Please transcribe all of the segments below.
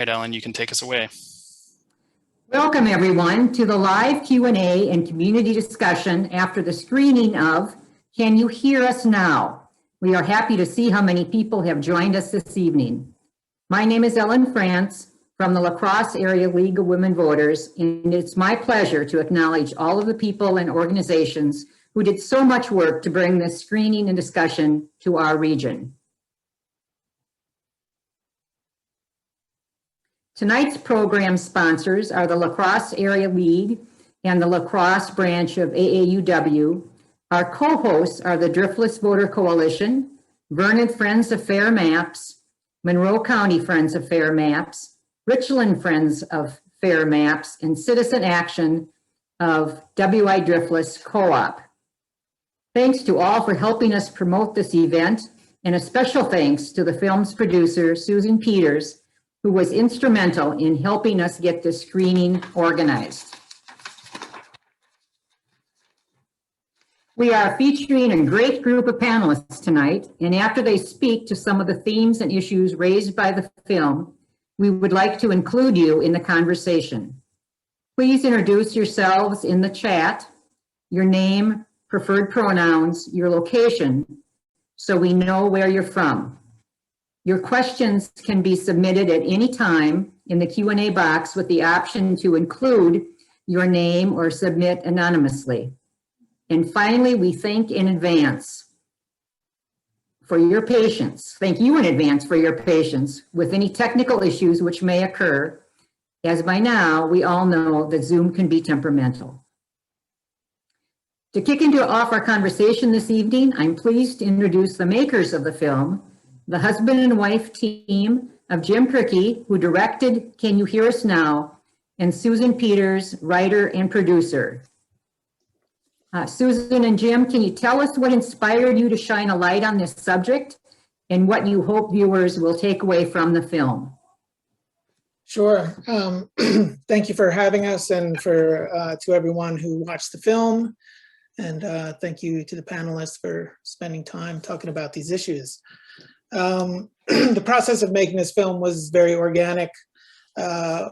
right, Ellen, you can take us away. Welcome, everyone, to the live Q&A and community discussion after the screening of Can You Hear Us Now? We are happy to see how many people have joined us this evening. My name is Ellen France from the La Crosse Area League of Women Voters, and it's my pleasure to acknowledge all of the people and organizations who did so much work to bring this screening and discussion to our region. Tonight's program sponsors are the La Crosse Area League and the La Crosse branch of AAUW. Our co-hosts are the Driftless Voter Coalition, Vernon Friends of Fair Maps, Monroe County Friends of Fair Maps, Richland Friends of Fair Maps, and Citizen Action of WI Driftless Co-op. Thanks to all for helping us promote this event, and a special thanks to the film's producer, Susan Peters, who was instrumental in helping us get this screening organized. We are featuring a great group of panelists tonight, and after they speak to some of the themes and issues raised by the film, we would like to include you in the conversation. Please introduce yourselves in the chat, your name, preferred pronouns, your location, so we know where you're from. Your questions can be submitted at any time in the Q&A box with the option to include your name or submit anonymously. And finally, we thank in advance for your patience. Thank you in advance for your patience with any technical issues which may occur, as by now we all know that Zoom can be temperamental. To kick off our conversation this evening, I'm pleased to introduce the makers of the film, the husband and wife team of Jim Cricchi, who directed Can You Hear Us Now, and Susan Peters, writer and producer. Susan and Jim, can you tell us what inspired you to shine a light on this subject and what you hope viewers will take away from the film? Sure. Thank you for having us, and for to everyone who watched the film. And thank you to the panelists for spending time talking about these issues. The process of making this film was very organic.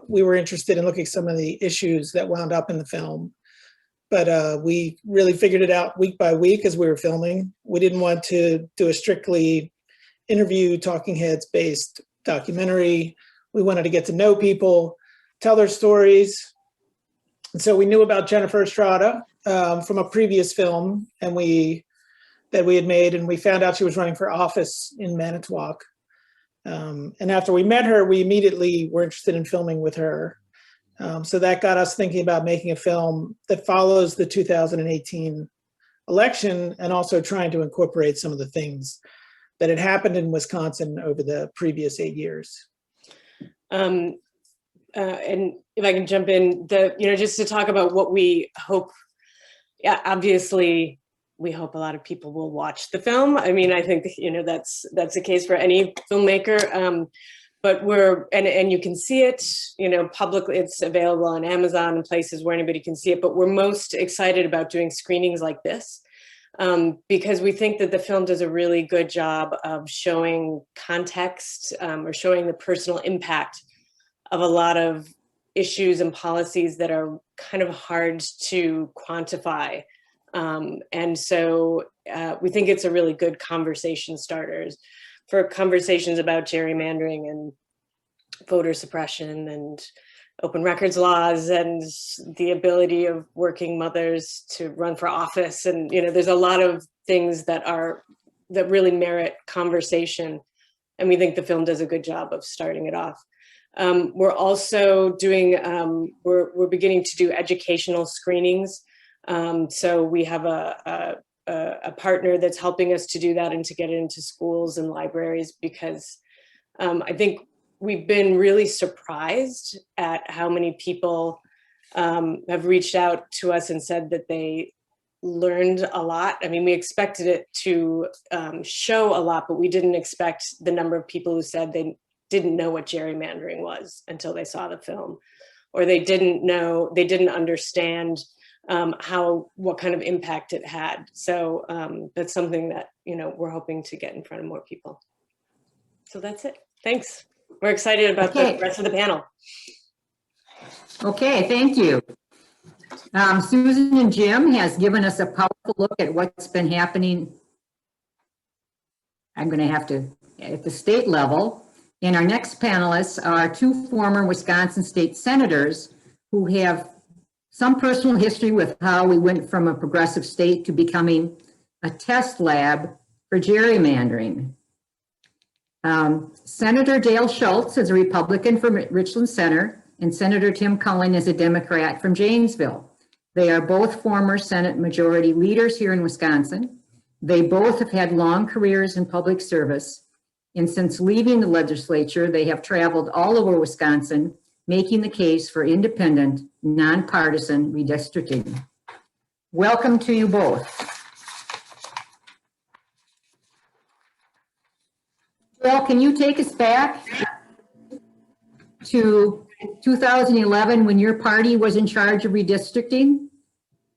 We were interested in looking at some of the issues that wound up in the film, but we really figured it out week by week as we were filming. We didn't want to do a strictly interview, talking heads based documentary. We wanted to get to know people, tell their stories. And so we knew about Jennifer Estrada from a previous film that we had made, and we found out she was running for office in Manitowoc. And after we met her, we immediately were interested in filming with her. So that got us thinking about making a film that follows the 2018 election, and also trying to incorporate some of the things that had happened in Wisconsin over the previous 8 years. And if I can jump in, just to talk about what we hope, obviously, we hope a lot of people will watch the film. I mean, I think, that's the case for any filmmaker. But and you can see it, publicly. It's available on Amazon and places where anybody can see it. But we're most excited about doing screenings like this because we think that the film does a really good job of showing context or showing the personal impact of a lot of issues and policies that are kind of hard to quantify. And so we think it's a really good conversation starters for conversations about gerrymandering and voter suppression and open records laws and the ability of working mothers to run for office. And, there's a lot of things that really merit conversation. And we think the film does a good job of starting it off. We're also doing, we're beginning to do educational screenings. So we have a partner that's helping us to do that and to get it into schools and libraries, because I think we've been really surprised at how many people have reached out to us and said that they learned a lot. I mean, we expected it to show a lot, but we didn't expect the number of people who said they didn't know what gerrymandering was until they saw the film, or they didn't understand what kind of impact it had. So that's something that, we're hoping to get in front of more people. So that's it. Thanks. We're excited about Okay. the rest of the panel. Okay, thank you. Susan and Jim has given us a powerful look at what's been happening. I'm going to have to, at the state level. And our next panelists are two former Wisconsin state senators who have some personal history with how we went from a progressive state to becoming a test lab for gerrymandering. Senator Dale Schultz is a Republican from Richland Center, and Senator Tim Cullen is a Democrat from Janesville. They are both former Senate Majority Leaders here in Wisconsin. They both have had long careers in public service, and since leaving the legislature, they have traveled all over Wisconsin, making the case for independent, nonpartisan redistricting. Welcome to you both. Bill, can you take us back to 2011 when your party was in charge of redistricting?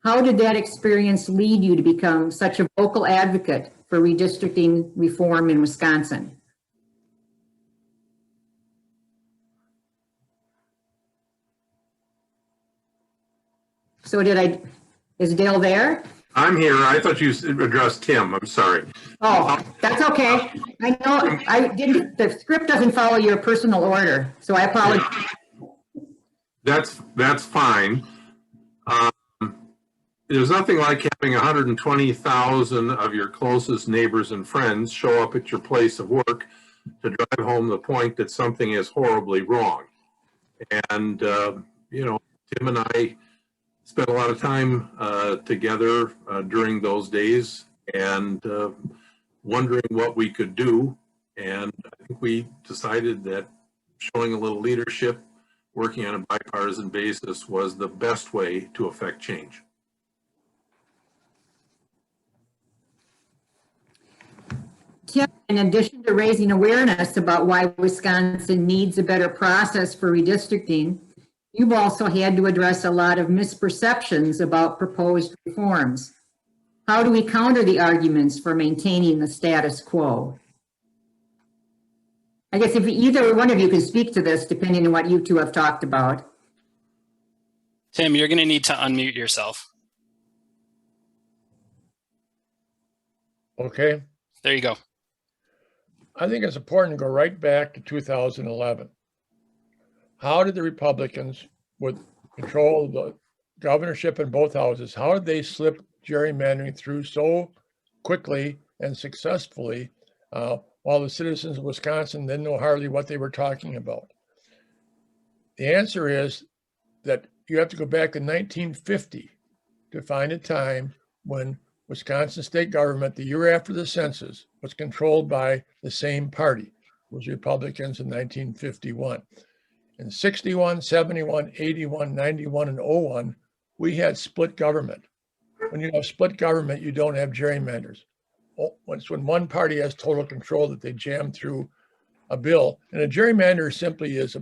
How did that experience lead you to become such a vocal advocate for redistricting reform in Wisconsin? So is Dale there? I'm here. I thought you addressed Tim. I'm sorry. Oh, that's okay. I know the script doesn't follow your personal order, so I apologize. That's fine. There's nothing like having 120,000 of your closest neighbors and friends show up at your place of work to drive home the point that something is horribly wrong. And, Tim and I spent a lot of time together during those days and wondering what we could do. And I think we decided that showing a little leadership, working on a bipartisan basis was the best way to affect change. Tim, in addition to raising awareness about why Wisconsin needs a better process for redistricting, you've also had to address a lot of misperceptions about proposed reforms. How do we counter the arguments for maintaining the status quo? I guess if either one of you can speak to this, depending on what you two have talked about. Tim, you're going to need to unmute yourself. Okay. There you go. I think it's important to go right back to 2011. How did the Republicans, with control of the governorship in both houses, how did they slip gerrymandering through so quickly and successfully while the citizens of Wisconsin didn't know hardly what they were talking about? The answer is that you have to go back to 1950 to find a time when Wisconsin state government, the year after the census, was controlled by the same party. It was Republicans in 1951. In 61, 71, 81, 91, and 01, we had split government. When you have split government, you don't have gerrymanders. It's when one party has total control that they jam through a bill. And a gerrymander simply is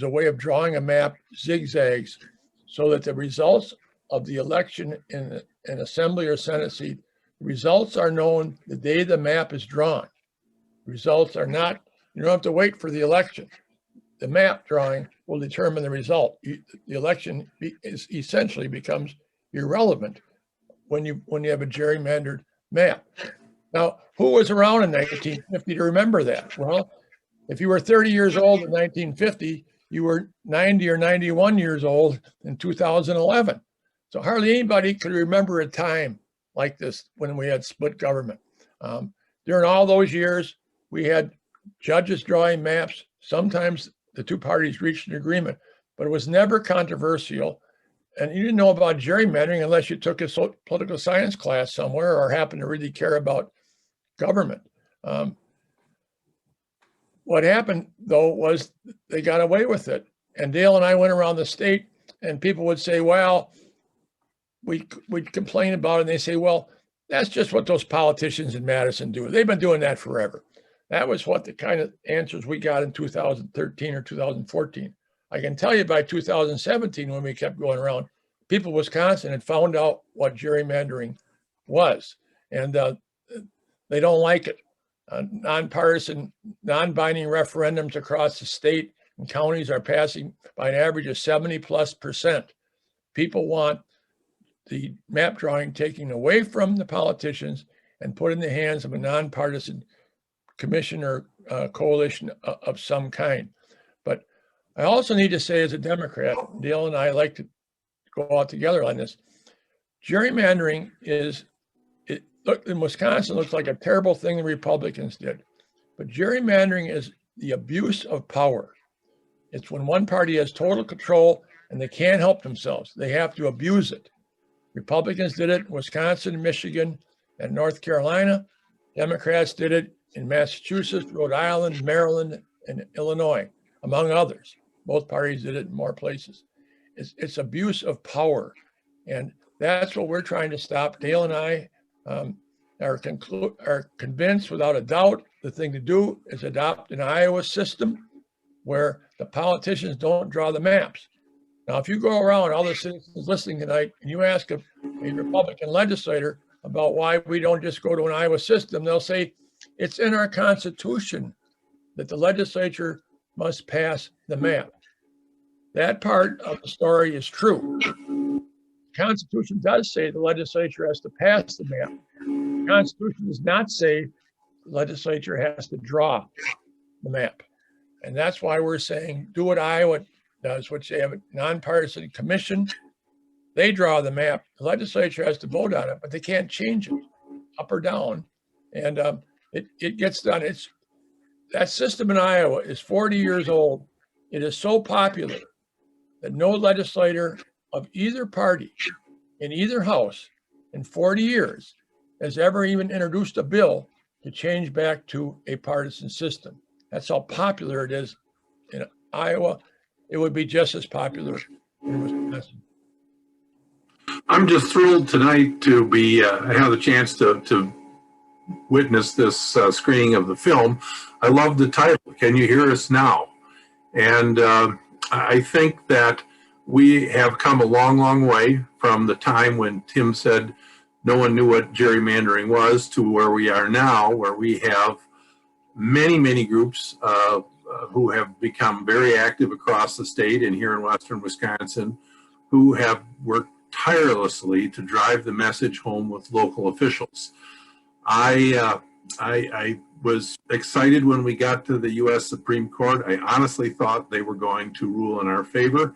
a way of drawing a map, zigzags, so that the results of the election in an assembly or senate seat, the results are known the day the map is drawn. Results are not, you don't have to wait for the election. The map drawing will determine the result. The election essentially becomes irrelevant when you have a gerrymandered map. Now, who was around in 1950 to remember that? Well, if you were 30 years old in 1950, you were 90 or 91 years old in 2011. So hardly anybody could remember a time like this when we had split government. During all those years, we had judges drawing maps. Sometimes the two parties reached an agreement, but it was never controversial. And you didn't know about gerrymandering unless you took a political science class somewhere or happened to really care about government. What happened, though, was they got away with it. And Dale and I went around the state, and people would say, well, we'd complain about it, and they say, well, that's just what those politicians in Madison do. They've been doing that forever. That was what the kind of answers we got in 2013 or 2014. I can tell you by 2017, when we kept going around, people in Wisconsin had found out what gerrymandering was, and they don't like it. nonpartisan, non-binding referendums across the state and counties are passing by an average of 70+%. People want the map drawing taken away from the politicians and put in the hands of a nonpartisan commission or coalition of some kind. But I also need to say, as a Democrat, Dale and I like to go out together on this. Gerrymandering in Wisconsin looks like a terrible thing the Republicans did, but gerrymandering is the abuse of power. It's when one party has total control and they can't help themselves. They have to abuse it. Republicans did it in Wisconsin, Michigan, and North Carolina. Democrats did it in Massachusetts, Rhode Island, Maryland, and Illinois, among others. Both parties did it in more places. It's abuse of power. And that's what we're trying to stop. Dale and I are convinced without a doubt the thing to do is adopt an Iowa system where the politicians don't draw the maps. Now, if you go around, all the citizens listening tonight, and you ask a Republican legislator about why we don't just go to an Iowa system, they'll say it's in our Constitution that the legislature must pass the map. That part of the story is true. The Constitution does say the legislature has to pass the map. The Constitution does not say the legislature has to draw the map. And that's why we're saying do what Iowa does, which they have a nonpartisan commission. They draw the map. The legislature has to vote on it, but they can't change it up or down. And it gets done. That system in Iowa is 40 years old. It is so popular that no legislator of either party in either house in 40 years has ever even introduced a bill to change back to a partisan system. That's how popular it is in Iowa. It would be just as popular in Wisconsin. I'm just thrilled tonight to be have the chance to witness this screening of the film. I love the title, Can You Hear Us Now? And I think that we have come a long, long way from the time when Tim said no one knew what gerrymandering was to where we are now, where we have many, many groups who have become very active across the state and here in western Wisconsin, who have worked tirelessly to drive the message home with local officials. I was excited when we got to the U.S. Supreme Court. I honestly thought they were going to rule in our favor.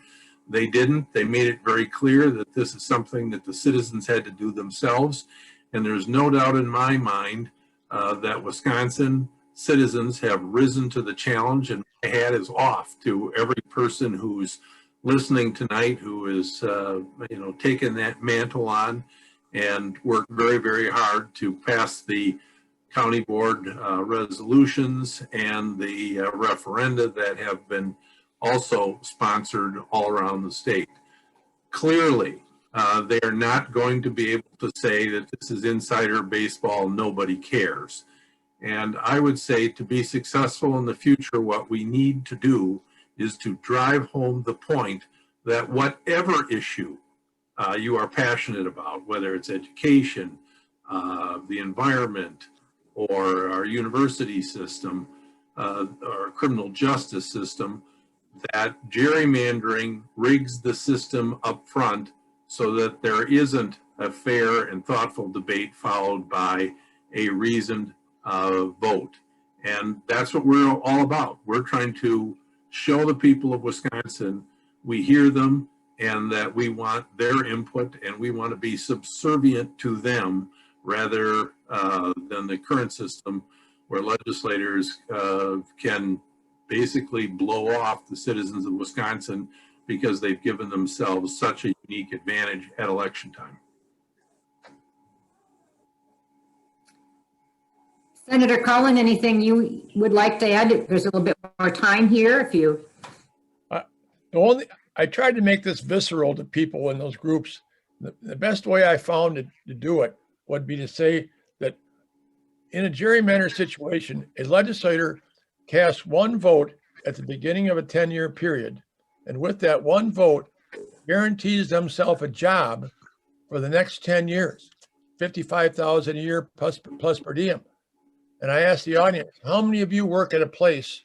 They didn't. They made it very clear that this is something that the citizens had to do themselves. And there's no doubt in my mind that Wisconsin citizens have risen to the challenge, and my hat is off to every person who's listening tonight, who is taken that mantle on and worked very, very hard to pass the county board resolutions and the referenda that have been also sponsored all around the state. Clearly, they are not going to be able to say that this is insider baseball, nobody cares. And I would say to be successful in the future, what we need to do is to drive home the point that whatever issue you are passionate about, whether it's education, the environment, or our university system, or criminal justice system, that gerrymandering rigs the system up front so that there isn't a fair and thoughtful debate followed by a reasoned vote. And that's what we're all about. We're trying to show the people of Wisconsin we hear them and that we want their input and we want to be subservient to them rather than the current system where legislators can basically blow off the citizens of Wisconsin because they've given themselves such a unique advantage at election time. Senator Cullen, anything you would like to add? There's a little bit more time here if you. I tried to make this visceral to people in those groups. The best way I found to do it would be to say that in a gerrymander situation, a legislator casts one vote at the beginning of a 10-year period, and with that one vote, guarantees themselves a job for the next 10 years, $55,000 a year plus per diem. And I asked the audience, how many of you work at a place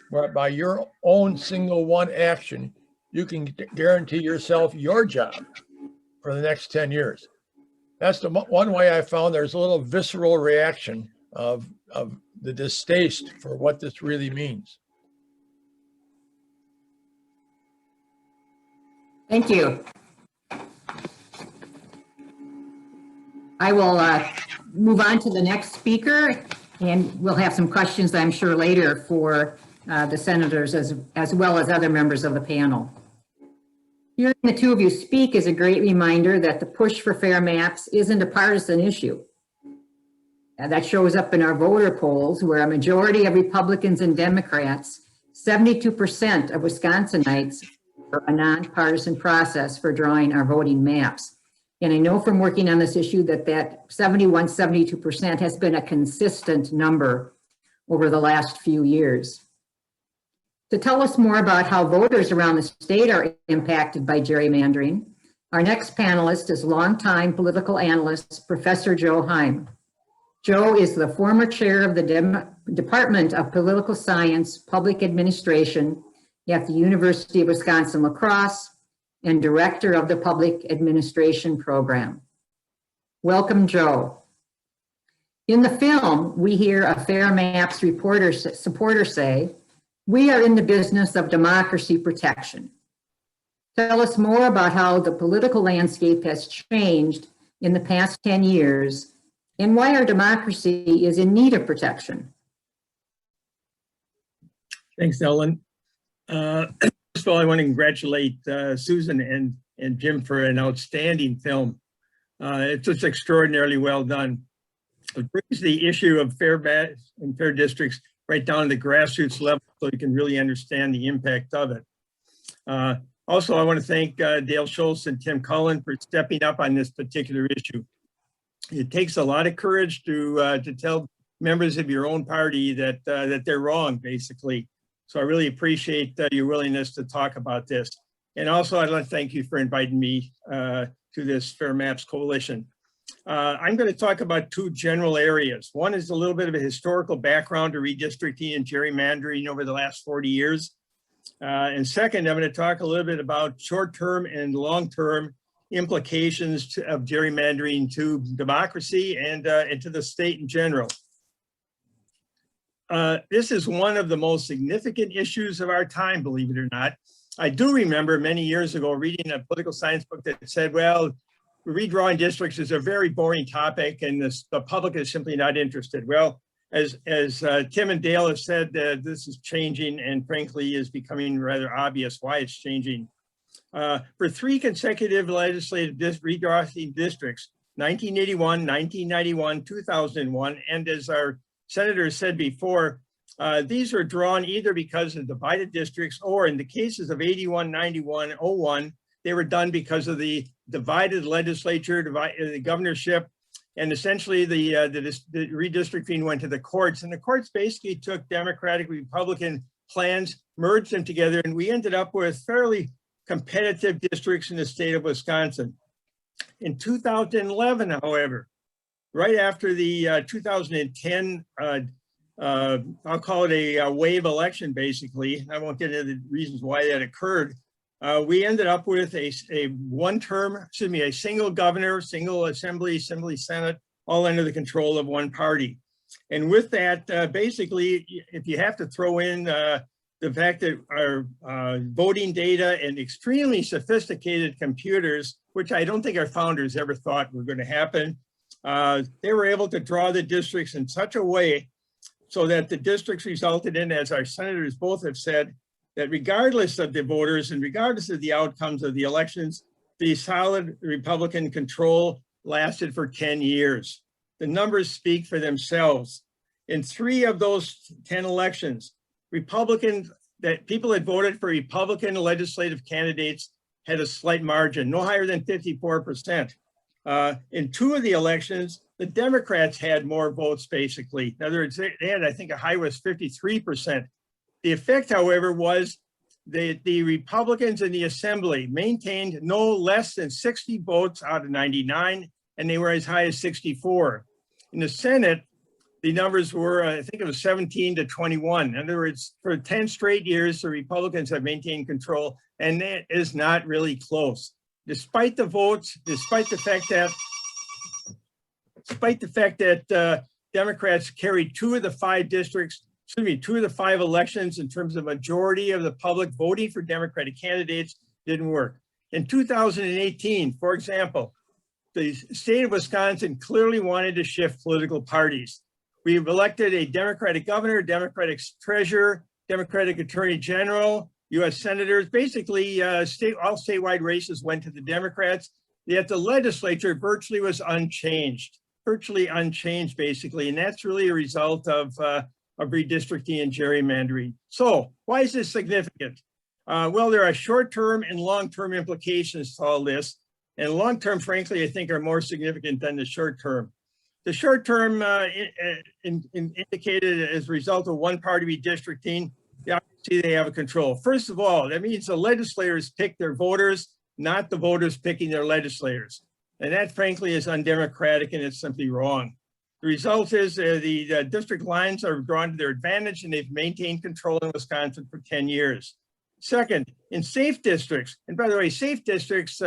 where by your own single one action, you can guarantee yourself your job for the next 10 years? That's the one way I found there's a little visceral reaction of the distaste for what this really means. Thank you. I will move on to the next speaker, and we'll have some questions, I'm sure, later for the senators as well as other members of the panel. Hearing the two of you speak is a great reminder that the push for fair maps isn't a partisan issue. That shows up in our voter polls, where a majority of Republicans and Democrats, 72% of Wisconsinites, for a nonpartisan process for drawing our voting maps. And I know from working on this issue that 71, 72% has been a consistent number over the last few years. To tell us more about how voters around the state are impacted by gerrymandering, our next panelist is longtime political analyst, Professor Joe Heim. Joe is the former chair of the Department of Political Science, Public Administration at the University of Wisconsin-La Crosse and director of the Public Administration Program. Welcome, Joe. In the film, we hear a Fair Maps supporter say, "We are in the business of democracy protection." Tell us more about how the political landscape has changed in the past 10 years and why our democracy is in need of protection. Thanks, Ellen. First of all, I want to congratulate Susan and Jim for an outstanding film. It's just extraordinarily well done. It brings the issue of fair maps and fair districts right down to the grassroots level so you can really understand the impact of it. Also, I want to thank Dale Schultz and Tim Cullen for stepping up on this particular issue. It takes a lot of courage to tell members of your own party that they're wrong, basically. So I really appreciate your willingness to talk about this. And also, I'd like to thank you for inviting me to this Fair Maps Coalition. I'm going to talk about two general areas. One is a little bit of a historical background to redistricting and gerrymandering over the last 40 years. And second, I'm going to talk a little bit about short-term and long-term implications of gerrymandering to democracy and to the state in general. This is one of the most significant issues of our time, believe it or not. I do remember many years ago reading a political science book that said, well, redrawing districts is a very boring topic and the public is simply not interested. Well, as Tim and Dale have said, this is changing and frankly is becoming rather obvious why it's changing. For 3 consecutive legislative redrawing districts, 1981, 1991, 2001, and as our senators said before, these are drawn either because of divided districts or in the cases of 81, 91, 01, they were done because of the divided legislature, the governorship, and essentially the redistricting went to the courts. And the courts basically took Democratic, Republican plans, merged them together, and we ended up with fairly competitive districts in the state of Wisconsin. In 2011, however, right after the 2010, I'll call it a wave election, basically. I won't get into the reasons why that occurred. We ended up with a single governor, single assembly, senate, all under the control of one party. And with that, basically, if you have to throw in the fact that our voting data and extremely sophisticated computers, which I don't think our founders ever thought were going to happen, they were able to draw the districts in such a way so that the districts resulted in, as our senators both have said, that regardless of the voters and regardless of the outcomes of the elections, the solid Republican control lasted for 10 years. The numbers speak for themselves. In 3 of those 10 elections, people that voted for Republican legislative candidates had a slight margin, no higher than 54%. In 2 of the elections, the Democrats had more votes, basically. In other words, they had, I think, a high was 53%. The effect, however, was the Republicans in the Assembly maintained no less than 60 votes out of 99, and they were as high as 64. In the Senate, the numbers were, I think it was 17 to 21. In other words, for 10 straight years, the Republicans have maintained control, and it is not really close. Despite the votes, despite the fact that Democrats carried 2 of the 5 districts, 2 of the 5 elections in terms of majority of the public voting for Democratic candidates, didn't work. In 2018, for example, the state of Wisconsin clearly wanted to shift political parties. We've elected a Democratic governor, Democratic treasurer, Democratic attorney general, U.S. senators. Basically, all statewide races went to the Democrats, yet the legislature virtually was unchanged, basically. And that's really a result of redistricting and gerrymandering. So why is this significant? Well, there are short-term and long-term implications to all this. And long-term, frankly, I think are more significant than the short-term. The short-term indicated as a result of one-party redistricting, obviously they have a control. First of all, that means the legislators pick their voters, not the voters picking their legislators. And that, frankly, is undemocratic and it's simply wrong. The result is the district lines are drawn to their advantage and they've maintained control in Wisconsin for 10 years. Second, in safe districts, and by the way, safe districts,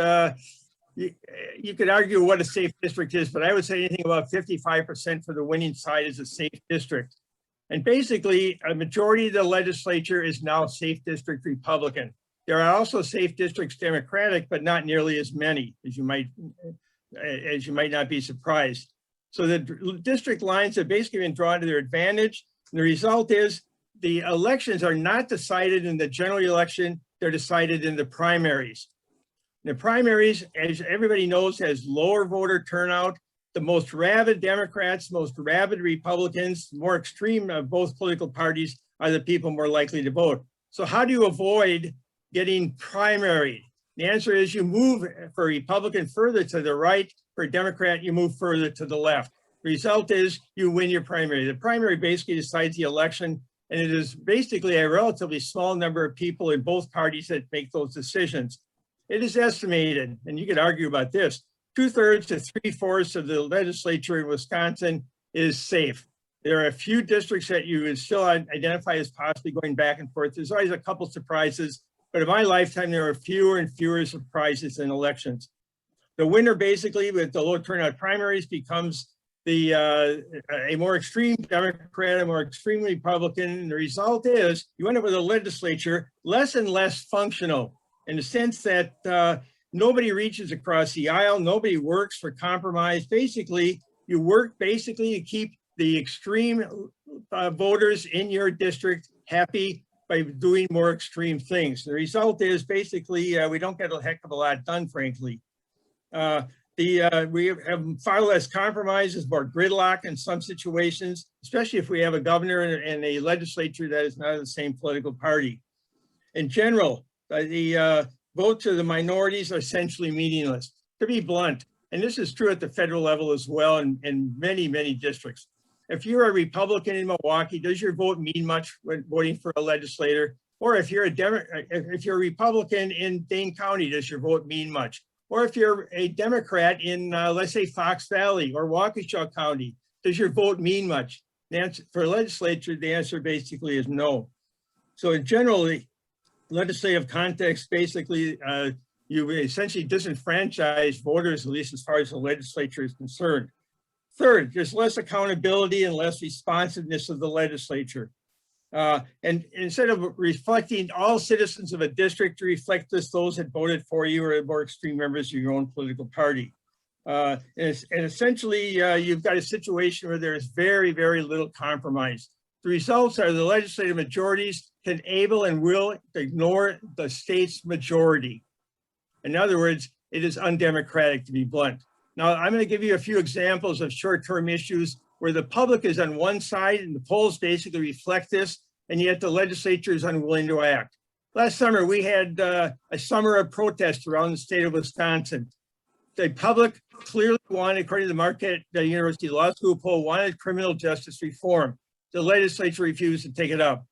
you could argue what a safe district is, but I would say anything about 55% for the winning side is a safe district. And basically, a majority of the legislature is now safe district Republican. There are also safe districts Democratic, but not nearly as many, as you might not be surprised. So the district lines have basically been drawn to their advantage. And the result is the elections are not decided in the general election, they're decided in the primaries. The primaries, as everybody knows, has lower voter turnout. The most rabid Democrats, most rabid Republicans, more extreme of both political parties are the people more likely to vote. So how do you avoid getting primaried? The answer is you move for Republican further to the right, for Democrat, you move further to the left. The result is you win your primary. The primary basically decides the election, and it is basically a relatively small number of people in both parties that make those decisions. It is estimated, and you could argue about this, 2/3 to 3/4 of the legislature in Wisconsin is safe. There are a few districts that you would still identify as possibly going back and forth. There's always a couple surprises, but in my lifetime, there are fewer and fewer surprises in elections. The winner basically with the low turnout primaries becomes a more extreme Democrat, a more extreme Republican. And the result is you end up with a legislature less and less functional in the sense that nobody reaches across the aisle, nobody works for compromise. Basically, you work to keep the extreme voters in your district happy by doing more extreme things. The result is basically we don't get a heck of a lot done, frankly. We have far less compromises, more gridlock in some situations, especially if we have a governor and a legislature that is not of the same political party. In general, the votes of the minorities are essentially meaningless, to be blunt. And this is true at the federal level as well in many, many districts. If you're a Republican in Milwaukee, does your vote mean much when voting for a legislator? Or if you're a Republican in Dane County, does your vote mean much? Or if you're a Democrat in, let's say, Fox Valley or Waukesha County, does your vote mean much? The answer, for legislature, the answer basically is no. So in general, the legislative context, basically, you essentially disenfranchise voters, at least as far as the legislature is concerned. Third, there's less accountability and less responsiveness of the legislature. And instead of reflecting all citizens of a district, you reflect just those that voted for you or more extreme members of your own political party. And essentially, you've got a situation where there's very, very little compromise. The results are the legislative majorities can able and will ignore the state's majority. In other words, it is undemocratic, to be blunt. Now, I'm going to give you a few examples of short-term issues where the public is on one side and the polls basically reflect this, and yet the legislature is unwilling to act. Last summer, we had a summer of protests around the state of Wisconsin. The public clearly wanted, according to the Marquette University Law School poll, wanted criminal justice reform. The legislature refused to take it up.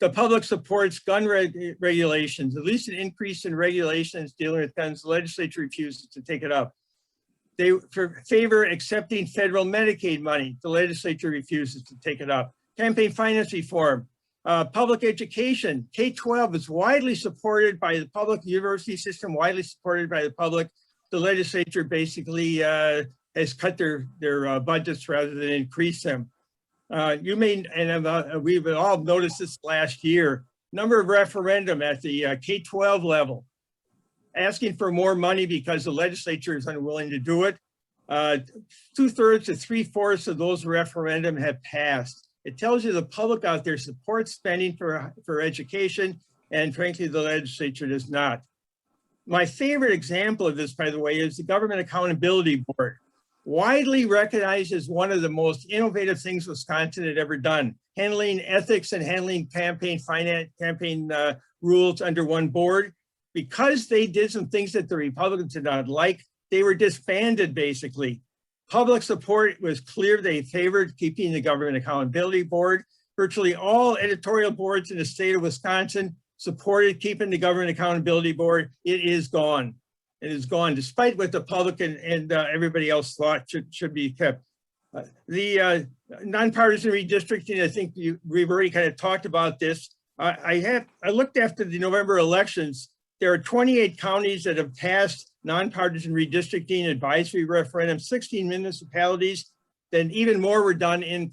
The public supports gun regulations, at least an increase in regulations dealing with guns. The legislature refuses to take it up. They favor accepting federal Medicaid money. The legislature refuses to take it up. Campaign finance reform, public education, K-12 is widely supported by the public, university system widely supported by the public. The legislature basically has cut their budgets rather than increase them. You may, and we've all noticed this last year, number of referendum at the K-12 level, asking for more money because the legislature is unwilling to do it. 2/3 to 3/4 of those referendum have passed. It tells you the public out there supports spending for education, and frankly, the legislature does not. My favorite example of this, by the way, is the Government Accountability Board, widely recognized as one of the most innovative things Wisconsin had ever done, handling ethics and handling campaign finance, campaign rules under one board. Because they did some things that the Republicans did not like, they were disbanded basically. Public support was clear. They favored keeping the Government Accountability Board. Virtually all editorial boards in the state of Wisconsin supported keeping the Government Accountability Board. It is gone. It is gone, despite what the public and everybody else thought should be kept. The nonpartisan redistricting, I think we've already kind of talked about this. I looked after the November elections. There are 28 counties that have passed nonpartisan redistricting advisory referendum, 16 municipalities, then even more were done in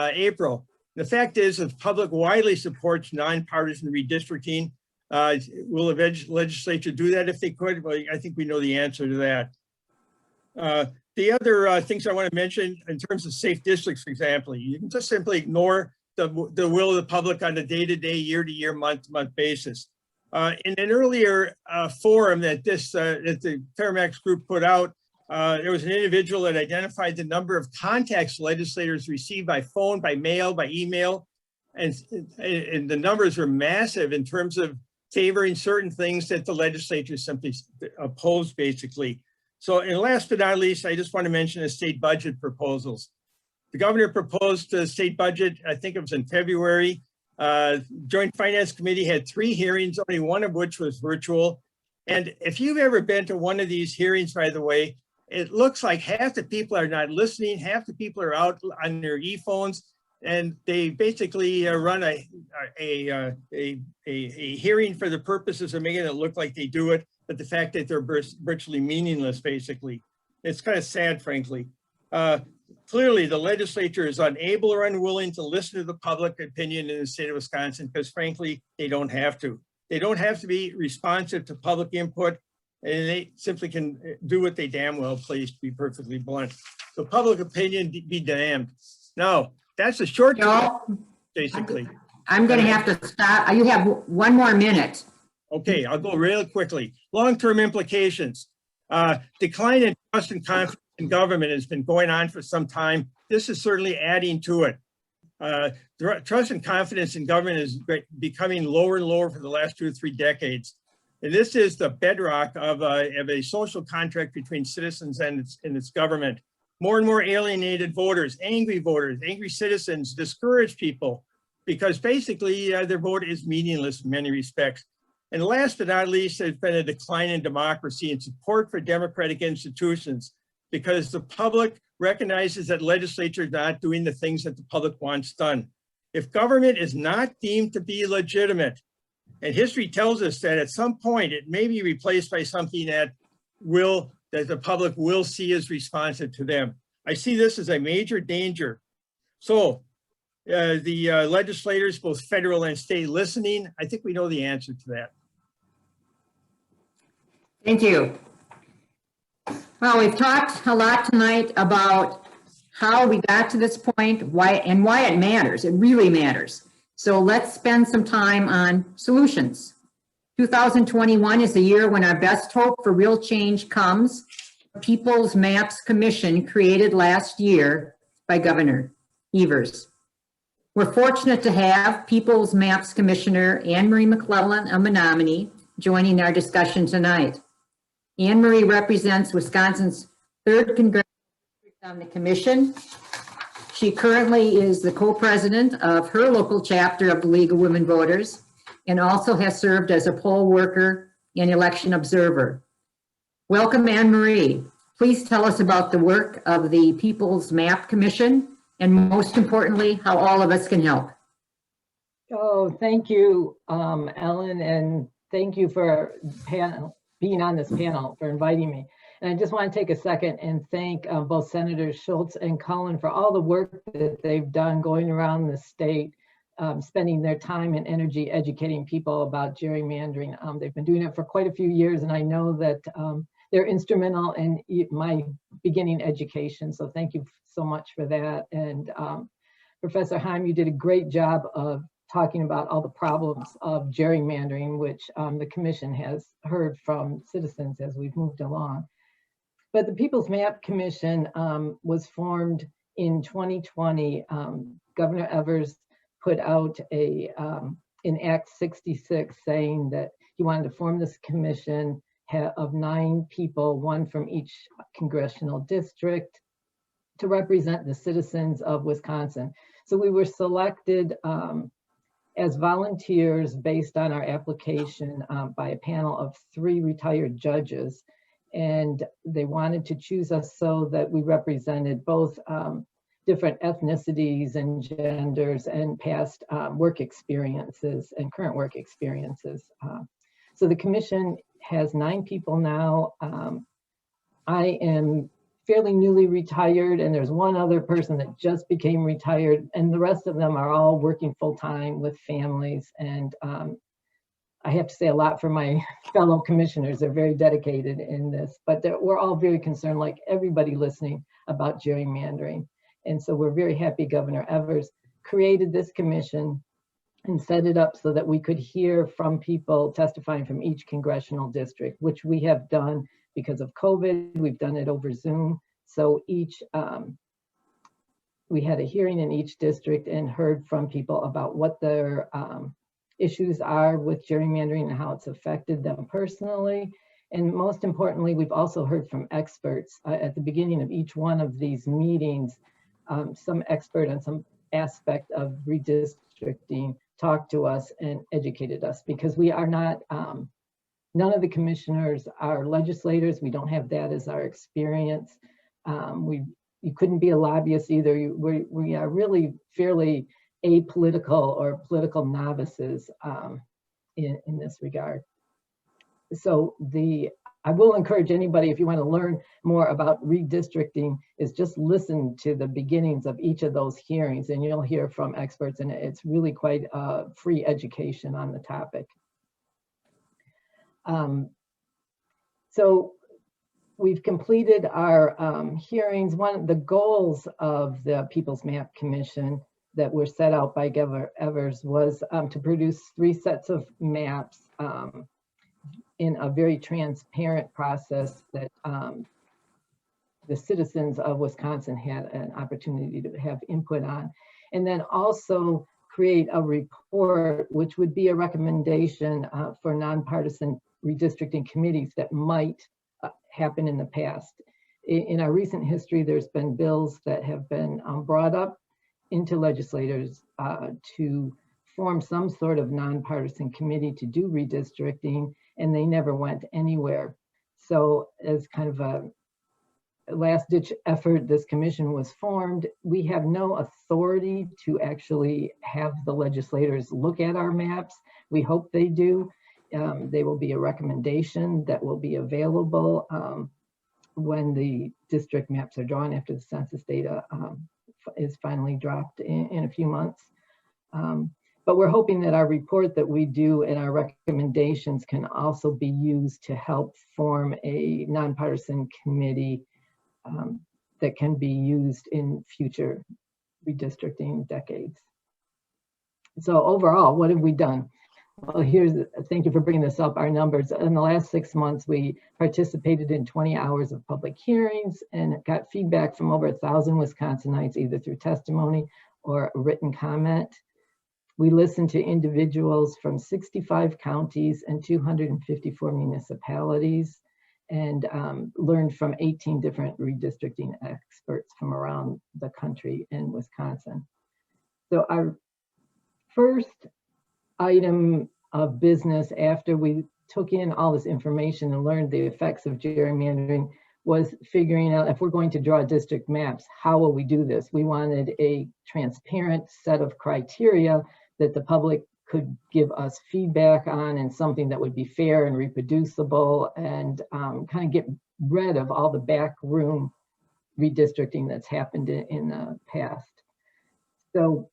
April. The fact is, if public widely supports nonpartisan redistricting, will the legislature do that if they could? Well, I think we know the answer to that. The other things I want to mention in terms of safe districts, for example, you can just simply ignore the will of the public on a day-to-day, year-to-year, month-to-month basis. In an earlier forum that the Fairmax group put out, there was an individual that identified the number of contacts legislators received by phone, by mail, by email, and the numbers were massive in terms of favoring certain things that the legislature simply opposed, basically. So, and last but not least, I just want to mention the state budget proposals. The governor proposed the state budget, I think it was in February. Joint Finance Committee had 3 hearings, only one of which was virtual. And if you've ever been to one of these hearings, by the way, it looks like half the people are not listening, half the people are out on their e-phones, and they basically run a hearing for the purposes of making it look like they do it, but the fact that they're virtually meaningless, basically. It's kind of sad, frankly. Clearly, the legislature is unable or unwilling to listen to the public opinion in the state of Wisconsin because, frankly, they don't have to. They don't have to be responsive to public input, and they simply can do what they damn well please, to be perfectly blunt. So public opinion be damned. Now, that's a short talk, basically. I'm going to have to stop. You have 1 more minute. Okay, I'll go real quickly. Long-term implications. Decline in trust and confidence in government has been going on for some time. This is certainly adding to it. Trust and confidence in government is becoming lower and lower for the last 2 or 3 decades. And this is the bedrock of a social contract between citizens and its government. More and more alienated voters, angry citizens discourage people because basically their vote is meaningless in many respects. And last but not least, there's been a decline in democracy and support for democratic institutions because the public recognizes that legislature is not doing the things that the public wants done. If government is not deemed to be legitimate, and history tells us that at some point it may be replaced by something that the public will see as responsive to them. I see this as a major danger. So the legislators, both federal and state, listening, I think we know the answer to that. Thank you. Well, we've talked a lot tonight about how we got to this point, why it matters. It really matters. So let's spend some time on solutions. 2021 is the year when our best hope for real change comes. People's Maps Commission created last year by Governor Evers. We're fortunate to have People's Maps Commissioner Annemarie McClellan of Menominee joining our discussion tonight. Annemarie represents Wisconsin's 3rd Congressional District on the commission. She currently is the co-president of her local chapter of the League of Women Voters and also has served as a poll worker and election observer. Welcome, Annemarie. Please tell us about the work of the People's Map Commission, and most importantly, how all of us can help. Oh, thank you, Ellen, and thank you for being on this panel, for inviting me. And I just want to take a second and thank both Senators Schultz and Cullen for all the work that they've done going around the state, spending their time and energy educating people about gerrymandering. They've been doing it for quite a few years, and I know that they're instrumental in my beginning education. So thank you so much for that. And Professor Heim, you did a great job of talking about all the problems of gerrymandering, which the commission has heard from citizens as we've moved along. But the People's Map Commission was formed in 2020. Governor Evers put out in Act 66 saying that he wanted to form this commission of 9 people, 1 from each congressional district, to represent the citizens of Wisconsin. So we were selected as volunteers based on our application by a panel of 3 retired judges. And they wanted to choose us so that we represented both different ethnicities and genders and past work experiences and current work experiences. So the commission has 9 people now. I am fairly newly retired, and there's 1 other person that just became retired, and the rest of them are all working full-time with families. And I have to say a lot for my fellow commissioners. They're very dedicated in this, but we're all very concerned, like everybody listening, about gerrymandering. And so we're very happy Governor Evers created this commission and set it up so that we could hear from people testifying from each congressional district, which we have done because of COVID. We've done it over Zoom. So we had a hearing in each district and heard from people about what their issues are with gerrymandering and how it's affected them personally. And most importantly, we've also heard from experts. At the beginning of each one of these meetings, some expert on some aspect of redistricting talked to us and educated us, because we are not, none of the commissioners are legislators. We don't have that as our experience. You couldn't be a lobbyist either. We are really fairly apolitical or political novices in this regard. So I will encourage anybody, if you want to learn more about redistricting, is just listen to the beginnings of each of those hearings, and you'll hear from experts, and it's really quite a free education on the topic. So we've completed our hearings. One of the goals of the People's Map Commission that were set out by Governor Evers was to produce 3 sets of maps in a very transparent process that the citizens of Wisconsin had an opportunity to have input on. And then also create a report, which would be a recommendation for nonpartisan redistricting committees that might happen in the past. In our recent history, there's been bills that have been brought up into legislators to form some sort of nonpartisan committee to do redistricting, and they never went anywhere. So as kind of a last-ditch effort, this commission was formed. We have no authority to actually have the legislators look at our maps. We hope they do. They will be a recommendation that will be available when the district maps are drawn after the census data is finally dropped in a few months. But we're hoping that our report that we do and our recommendations can also be used to help form a nonpartisan committee that can be used in future redistricting decades. So overall, what have we done? Well, thank you for bringing this up, our numbers. In the last 6 months, we participated in 20 hours of public hearings and got feedback from over 1,000 Wisconsinites, either through testimony or a written comment. We listened to individuals from 65 counties and 254 municipalities, and learned from 18 different redistricting experts from around the country in Wisconsin. So our first item of business after we took in all this information and learned the effects of gerrymandering was figuring out if we're going to draw district maps, how will we do this? We wanted a transparent set of criteria that the public could give us feedback on, and something that would be fair and reproducible, and kind of get rid of all the backroom redistricting that's happened in the past. So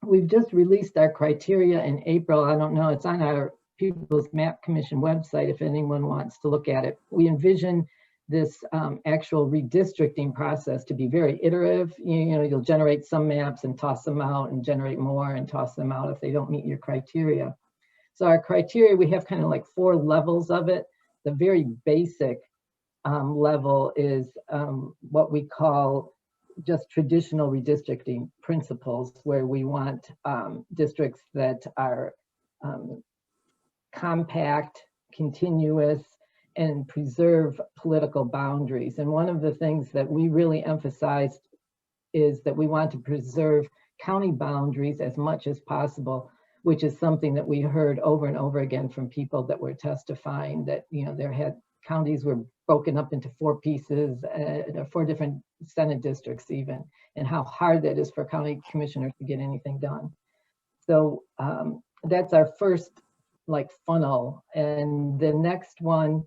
we've just released our criteria in April. I don't know, it's on our People's Map Commission website if anyone wants to look at it. We envision this actual redistricting process to be very iterative. You know, you'll generate some maps and toss them out, and generate more and toss them out if they don't meet your criteria. So our criteria, we have kind of like 4 levels of it. The very basic level is what we call just traditional redistricting principles, where we want districts that are compact, continuous, and preserve political boundaries. And one of the things that we really emphasized is that we want to preserve county boundaries as much as possible, which is something that we heard over and over again from people that were testifying, that, you know, counties were broken up into 4 pieces, 4 different Senate districts even, and how hard that is for county commissioners to get anything done. So that's our first like funnel. And the next one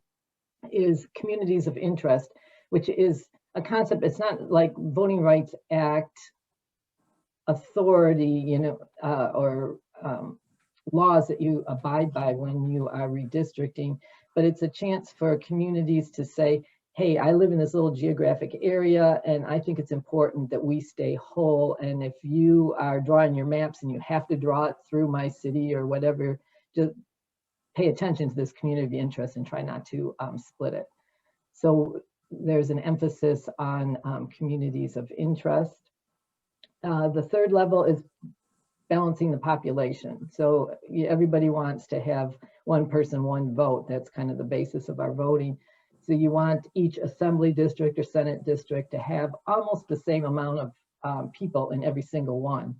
is communities of interest, which is a concept. It's not like Voting Rights Act authority, you know, or laws that you abide by when you are redistricting, but it's a chance for communities to say, hey, I live in this little geographic area, and I think it's important that we stay whole. And if you are drawing your maps and you have to draw it through my city or whatever, just pay attention to this community of interest and try not to split it. So there's an emphasis on communities of interest. The third level is balancing the population. So everybody wants to have one person, one vote. That's kind of the basis of our voting. So you want each assembly district or Senate district to have almost the same amount of people in every single one.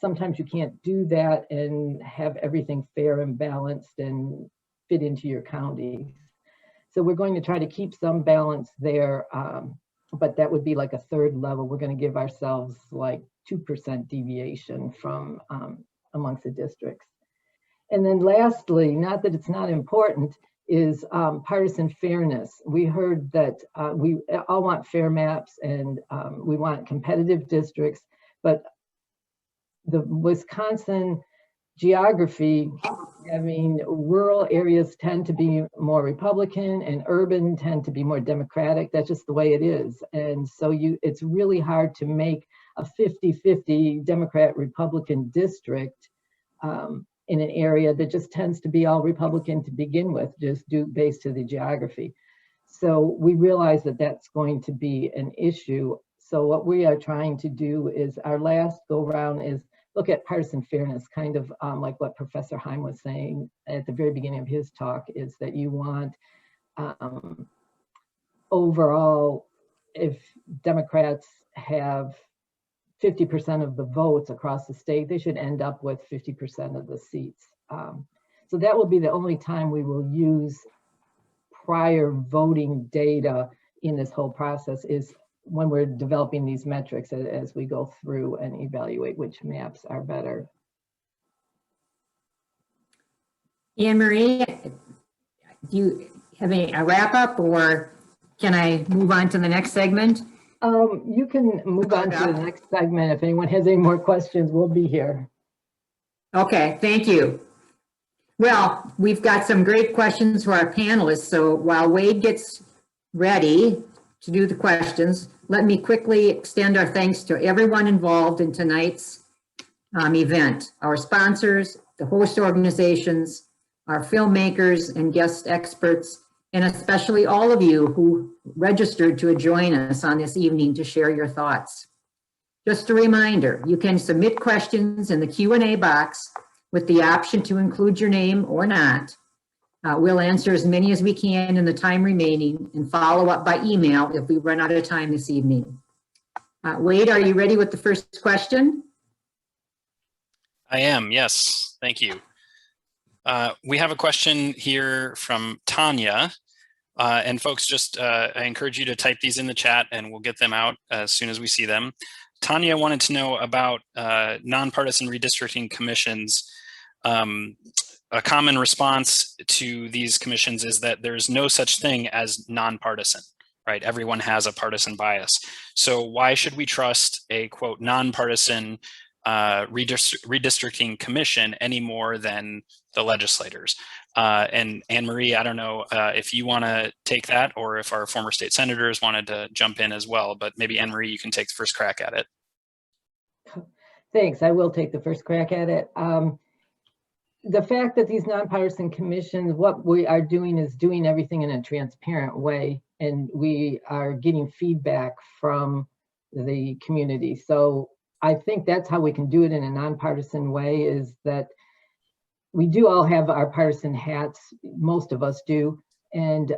Sometimes you can't do that and have everything fair and balanced and fit into your county. So we're going to try to keep some balance there, but that would be like a third level. We're going to give ourselves like 2% deviation from amongst the districts. And then lastly, not that it's not important, is partisan fairness. We heard that we all want fair maps, and we want competitive districts, but the Wisconsin geography, I mean, rural areas tend to be more Republican and urban tend to be more Democratic. That's just the way it is. And so it's really hard to make a 50-50 Democrat-Republican district in an area that just tends to be all Republican to begin with, just based to the geography. So we realize that that's going to be an issue. So what we are trying to do is, our last go round is look at partisan fairness, kind of like what Professor Heim was saying at the very beginning of his talk, is that you want overall, if Democrats have 50% of the votes across the state, they should end up with 50% of the seats. So that will be the only time we will use prior voting data in this whole process, is when we're developing these metrics as we go through and evaluate which maps are better. Annemarie, do you have a wrap up, or can I move on to the next segment? You can move on to the next segment. If anyone has any more questions, we'll be here. Okay, thank you. Well, we've got some great questions for our panelists. So while Wade gets ready to do the questions, let me quickly extend our thanks to everyone involved in tonight's event, our sponsors, the host organizations, our filmmakers and guest experts, and especially all of you who registered to join us on this evening to share your thoughts. Just a reminder, you can submit questions in the Q&A box with the option to include your name or not. We'll answer as many as we can in the time remaining and follow up by email if we run out of time this evening. Wade, are you ready with the first question? I am, yes, thank you. We have a question here from Tanya. And folks, just I encourage you to type these in the chat and we'll get them out as soon as we see them. Tanya wanted to know about nonpartisan redistricting commissions. A common response to these commissions is that there's no such thing as nonpartisan, right? Everyone has a partisan bias. So why should we trust a, quote, nonpartisan redistricting commission any more than the legislators? And Annemarie, I don't know if you want to take that or if our former state senators wanted to jump in as well, but maybe Annemarie, you can take the first crack at it. Thanks. I will take the first crack at it. The fact that these nonpartisan commissions, what we are doing is doing everything in a transparent way, and we are getting feedback from the community. So I think that's how we can do it in a nonpartisan way, is that we do all have our partisan hats, most of us do, and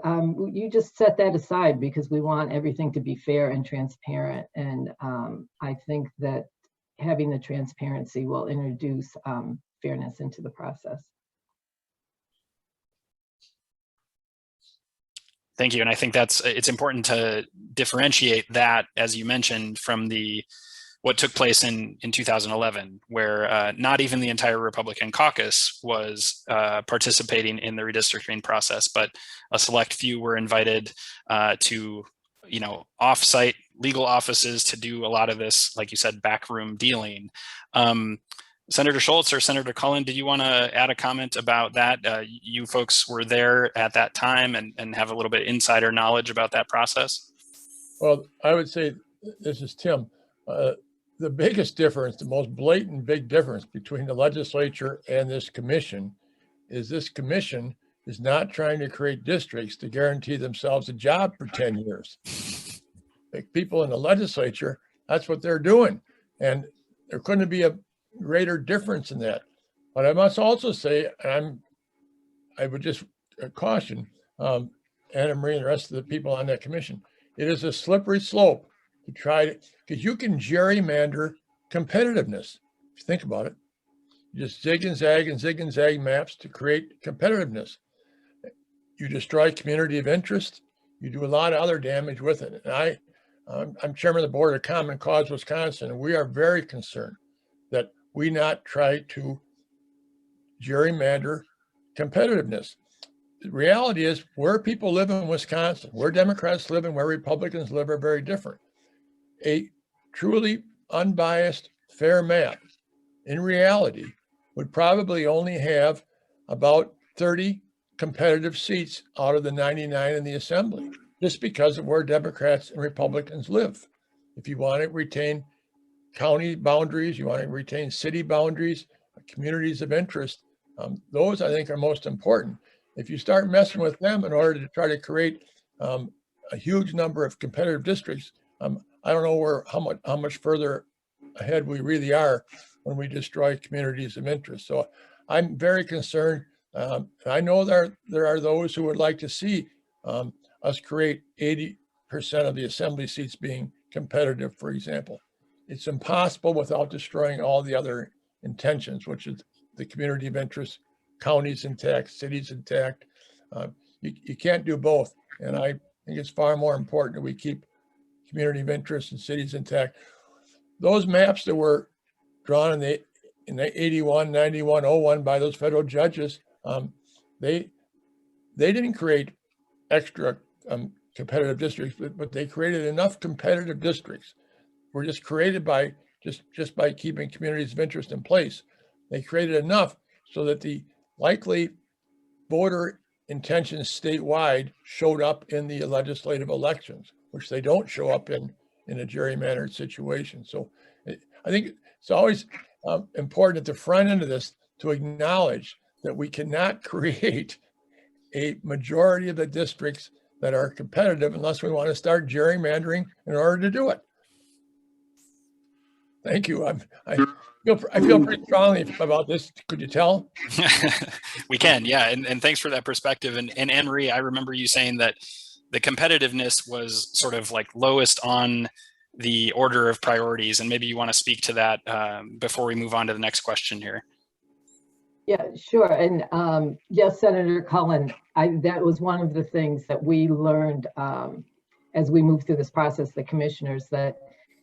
you just set that aside because we want everything to be fair and transparent. And I think that having the transparency will introduce fairness into the process. Thank you. And I think it's important to differentiate that, as you mentioned, from what took place in 2011, where not even the entire Republican caucus was participating in the redistricting process, but a select few were invited to, off-site legal offices to do a lot of this, like you said, backroom dealing. Senator Schultz or Senator Cullen, did you want to add a comment about that? You folks were there at that time and have a little bit insider knowledge about that process. Well, I would say, this is Tim, the biggest difference, the most blatant big difference between the legislature and this commission is this commission is not trying to create districts to guarantee themselves a job for 10 years. Like people in the legislature, that's what they're doing. And there couldn't be a greater difference in that. But I must also say, I would just caution Annemarie and the rest of the people on that commission, it is a slippery slope to try to, because you can gerrymander competitiveness. If you think about it, you just zig and zag maps to create competitiveness. You destroy community of interest. You do a lot of other damage with it. And I'm chairman of the board of Common Cause Wisconsin, and we are very concerned that we not try to gerrymander competitiveness. The reality is where people live in Wisconsin, where Democrats live and where Republicans live are very different. A truly unbiased, fair map, in reality, would probably only have about 30 competitive seats out of the 99 in the assembly, just because of where Democrats and Republicans live. If you want to retain county boundaries, you want to retain city boundaries, communities of interest, those I think are most important. If you start messing with them in order to try to create a huge number of competitive districts, I don't know how much further ahead we really are when we destroy communities of interest. So I'm very concerned. I know there are those who would like to see us create 80% of the assembly seats being competitive, for example. It's impossible without destroying all the other intentions, which is the community of interest, counties intact, cities intact. You can't do both. And I think it's far more important that we keep community of interest and cities intact. Those maps that were drawn in the 81, 91, 01 by those federal judges, they didn't create extra competitive districts, but they created enough competitive districts. Were just created by just by keeping communities of interest in place. They created enough so that the likely voter intentions statewide showed up in the legislative elections, which they don't show up in a gerrymandered situation. So I think it's always important at the front end of this to acknowledge that we cannot create a majority of the districts that are competitive unless we want to start gerrymandering in order to do it. Thank you. I feel pretty strongly about this. Could you tell? We can, yeah. And thanks for that perspective. And Annemarie, I remember you saying that the competitiveness was sort of like lowest on the order of priorities. And maybe you want to speak to that before we move on to the next question here. Yeah, sure. And yes, Senator Cullen, that was one of the things that we learned as we moved through this process, the commissioners, that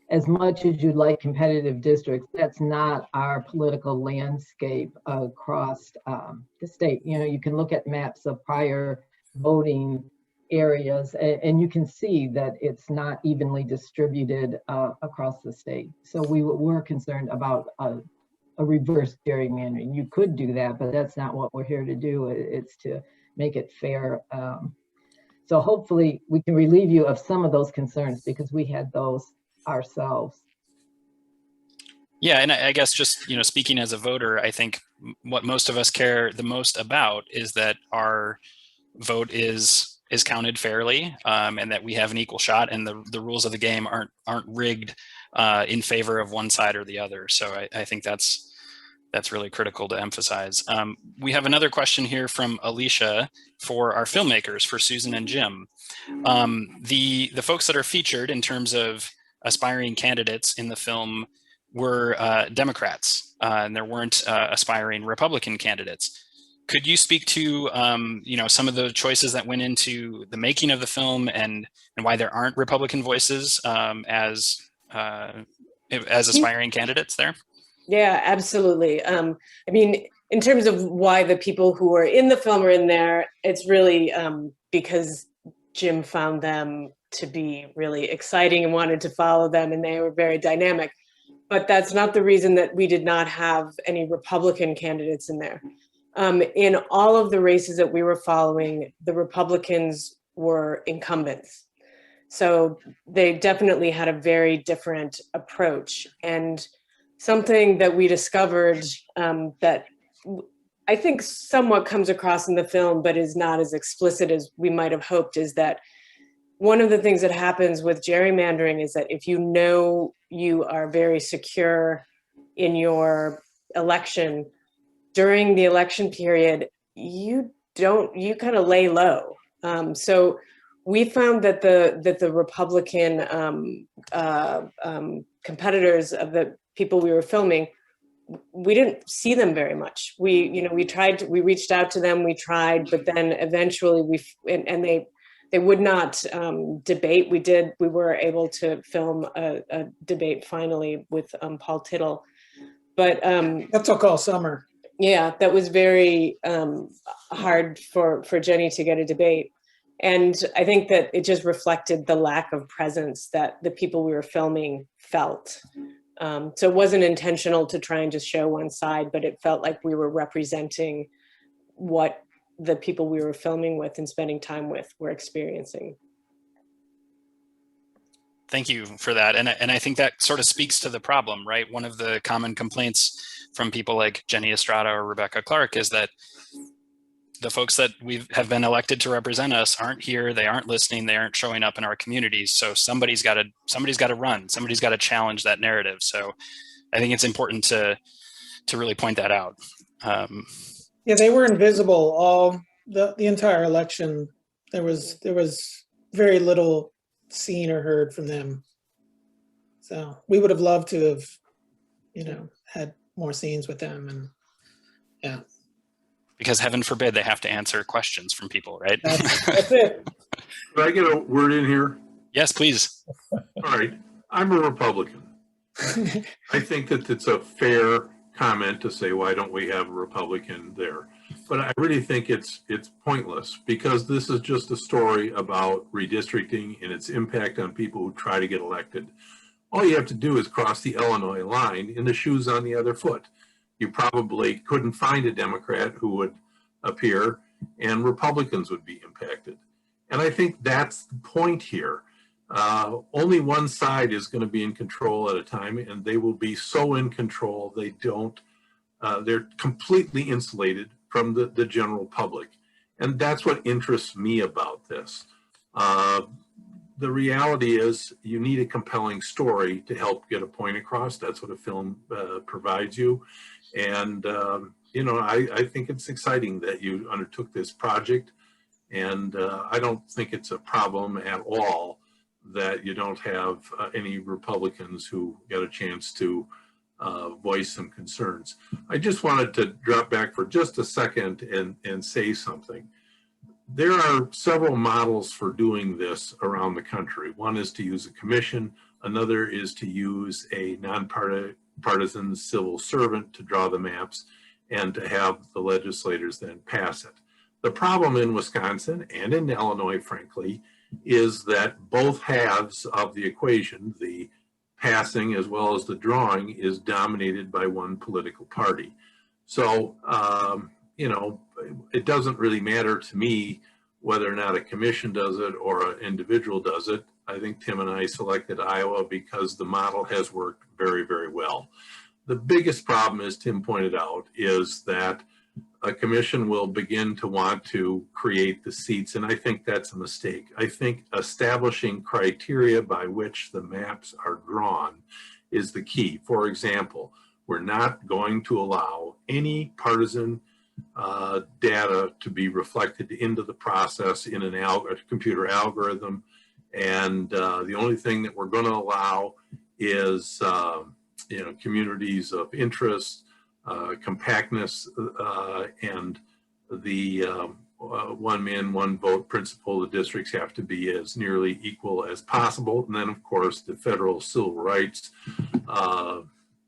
as much as you'd like competitive districts, that's not our political landscape across the state. You know, you can look at maps of prior voting areas and you can see that it's not evenly distributed across the state. So we were concerned about a reverse gerrymandering. You could do that, but that's not what we're here to do. It's to make it fair. So hopefully we can relieve you of some of those concerns because we had those ourselves. Yeah, and I guess just, you know, speaking as a voter, I think what most of us care the most about is that our vote is counted fairly, and that we have an equal shot, and the rules of the game aren't rigged in favor of one side or the other. So I think that's really critical to emphasize. We have another question here from Alicia for our filmmakers, for Susan and Jim. The folks that are featured in terms of aspiring candidates in the film were Democrats, and there weren't aspiring Republican candidates. Could you speak to you know, some of the choices that went into the making of the film and why there aren't Republican voices as aspiring candidates there? Yeah, absolutely. I mean, in terms of why the people who are in the film are in there, it's really because Jim found them to be really exciting and wanted to follow them, and they were very dynamic. But that's not the reason that we did not have any Republican candidates in there. In all of the races that we were following, the Republicans were incumbents. So they definitely had a very different approach. And something that we discovered that I think somewhat comes across in the film, but is not as explicit as we might have hoped, is that one of the things that happens with gerrymandering is that if you know you are very secure in your election, during the election period, you kind of lay low. So we found that the Republican competitors of the people we were filming, we didn't see them very much. We reached out to them, we tried, but then eventually they would not debate. We were able to film a debate finally with Paul Tittle, but That took all summer. yeah, that was very hard for Jenny to get a debate. And I think that it just reflected the lack of presence that the people we were filming felt. So it wasn't intentional to try and just show one side, but it felt like we were representing what the people we were filming with and spending time with were experiencing. Thank you for that. And I think that sort of speaks to the problem, right? One of the common complaints from people like Jenny Estrada or Rebecca Clark is that the folks that have been elected to represent us aren't here, they aren't listening, they aren't showing up in our communities. So somebody's got to run, somebody's got to challenge that narrative. So I think it's important to really point that out. Yeah, they were invisible all the entire election. There was very little seen or heard from them. So we would have loved to have, had more scenes with them, and yeah. Because heaven forbid they have to answer questions from people, right? That's it. Could I get a word in here? Yes, please. All right. I'm a Republican. I think that it's a fair comment to say, why don't we have a Republican there? But I really think it's pointless, because this is just a story about redistricting and its impact on people who try to get elected. All you have to do is cross the Illinois line and the shoe's on the other foot. You probably couldn't find a Democrat who would appear, and Republicans would be impacted. And I think that's the point here. Only one side is going to be in control at a time, and they will be so in control they're completely insulated from the general public. And that's what interests me about this. The reality is you need a compelling story to help get a point across. That's what a film provides you. And, I think it's exciting that you undertook this project. And I don't think it's a problem at all that you don't have any Republicans who get a chance to voice some concerns. I just wanted to drop back for just a second and say something. There are several models for doing this around the country. One is to use a commission. Another is to use a nonpartisan civil servant to draw the maps and to have the legislators then pass it. The problem in Wisconsin and in Illinois, frankly, is that both halves of the equation, the passing as well as the drawing, is dominated by one political party. So, you know, it doesn't really matter to me whether or not a commission does it or an individual does it. I think Tim and I selected Iowa because the model has worked very, very well. The biggest problem, as Tim pointed out, is that a commission will begin to want to create the seats, and I think that's a mistake. I think establishing criteria by which the maps are drawn is the key. For example, we're not going to allow any partisan data to be reflected into the process in a computer algorithm, and the only thing that we're going to allow is you know, communities of interest, compactness, and the one man, one vote principle. The districts have to be as nearly equal as possible. And then, of course, the federal civil rights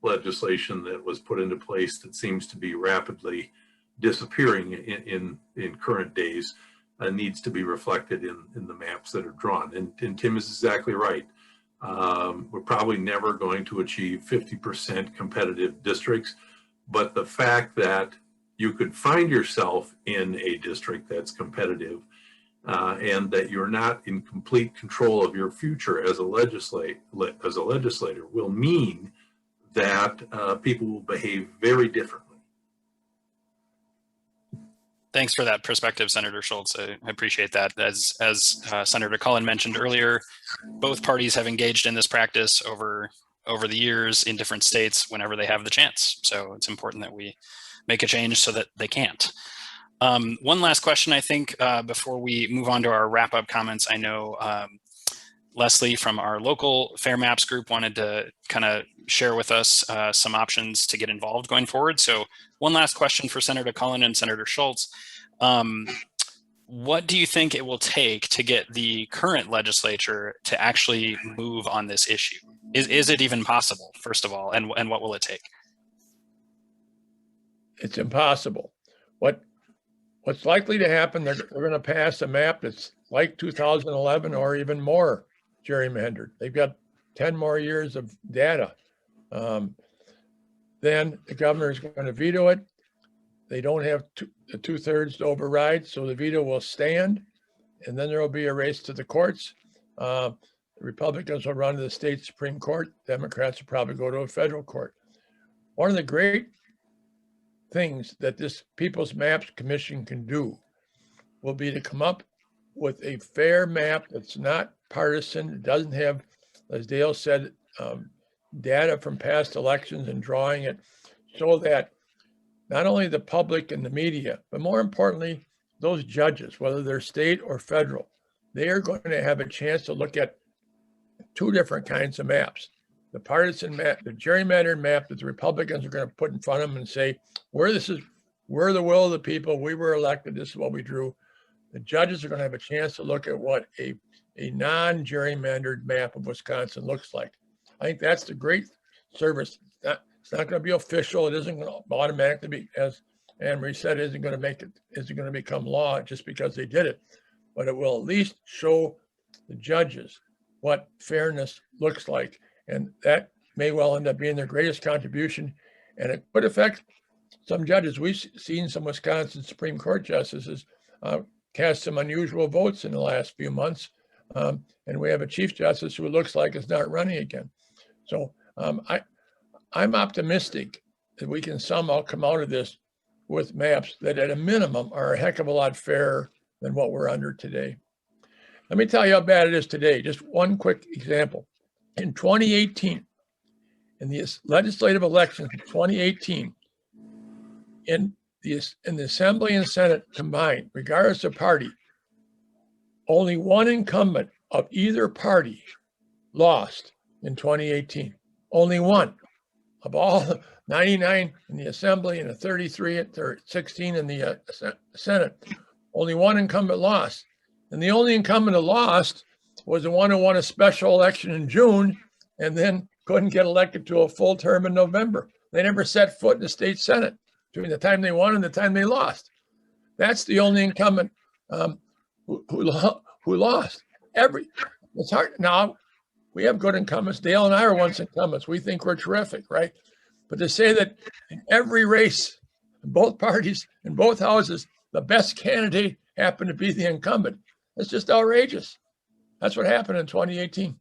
legislation that was put into place that seems to be rapidly disappearing in current days needs to be reflected in the maps that are drawn. And Tim is exactly right. We're probably never going to achieve 50% competitive districts, but the fact that you could find yourself in a district that's competitive and that you're not in complete control of your future as a legislator will mean that people will behave very differently. Thanks for that perspective, Senator Schultz. I appreciate that. As Senator Cullen mentioned earlier, both parties have engaged in this practice over the years in different states whenever they have the chance. So it's important that we make a change so that they can't. One last question, I think, before we move on to our wrap-up comments. I know Leslie from our local Fair Maps group wanted to kind of share with us some options to get involved going forward. So one last question for Senator Cullen and Senator Schultz. What do you think it will take to get the current legislature to actually move on this issue? Is it even possible, first of all, and what will it take? It's impossible. What's likely to happen, they're going to pass a map that's like 2011 or even more gerrymandered. They've got 10 more years of data. Then the governor is going to veto it. They don't have the 2/3 to override, so the veto will stand. And then there will be a race to the courts. The Republicans will run to the state Supreme Court. Democrats will probably go to a federal court. One of the great things that this People's Maps Commission can do will be to come up with a fair map that's not partisan. It doesn't have, as Dale said, data from past elections and drawing it so that not only the public and the media, but more importantly, those judges, whether they're state or federal, they are going to have a chance to look at two different kinds of maps. The partisan map, the gerrymandered map that the Republicans are going to put in front of them and say, we're the will of the people, we were elected, this is what we drew. The judges are going to have a chance to look at what a non-gerrymandered map of Wisconsin looks like. I think that's the great service. It's not going to be official. It isn't going to automatically be, as Annemarie said, isn't going to become law just because they did it. But it will at least show the judges what fairness looks like. And that may well end up being their greatest contribution. And it could affect some judges. We've seen some Wisconsin Supreme Court justices cast some unusual votes in the last few months. And we have a Chief Justice who looks like is not running again. So I'm optimistic that we can somehow come out of this with maps that at a minimum are a heck of a lot fairer than what we're under today. Let me tell you how bad it is today. Just one quick example. In 2018, in the legislative elections of 2018, in the Assembly and Senate combined, regardless of party, only one incumbent of either party lost in 2018. Only one. of all 99 in the Assembly and the 33 or 16 in the Senate, only one incumbent lost. And the only incumbent that lost was the one who won a special election in June and then couldn't get elected to a full term in November. They never set foot in the state Senate between the time they won and the time they lost. That's the only incumbent who lost. It's hard now. We have good incumbents. Dale and I are once incumbents. We think we're terrific, right? But to say that in every race, in both parties, in both houses, the best candidate happened to be the incumbent, that's just outrageous. That's what happened in 2018.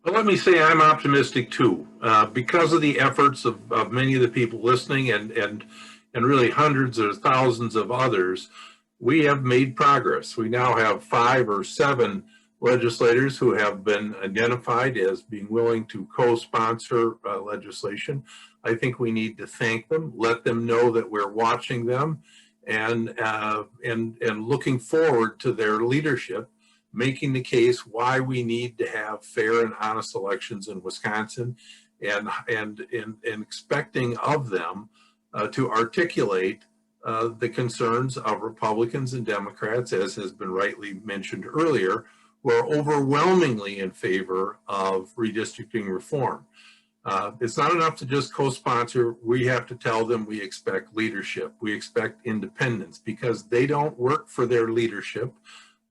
Well, let me say I'm optimistic too, because of the efforts of many of the people listening and really hundreds or thousands of others. We have made progress. We now have 5 or 7 legislators who have been identified as being willing to co-sponsor legislation. I think we need to thank them, let them know that we're watching them, and looking forward to their leadership, making the case why we need to have fair and honest elections in Wisconsin, and expecting of them to articulate the concerns of Republicans and Democrats, as has been rightly mentioned earlier, who are overwhelmingly in favor of redistricting reform. It's not enough to just co-sponsor. We have to tell them we expect leadership. We expect independence, because they don't work for their leadership.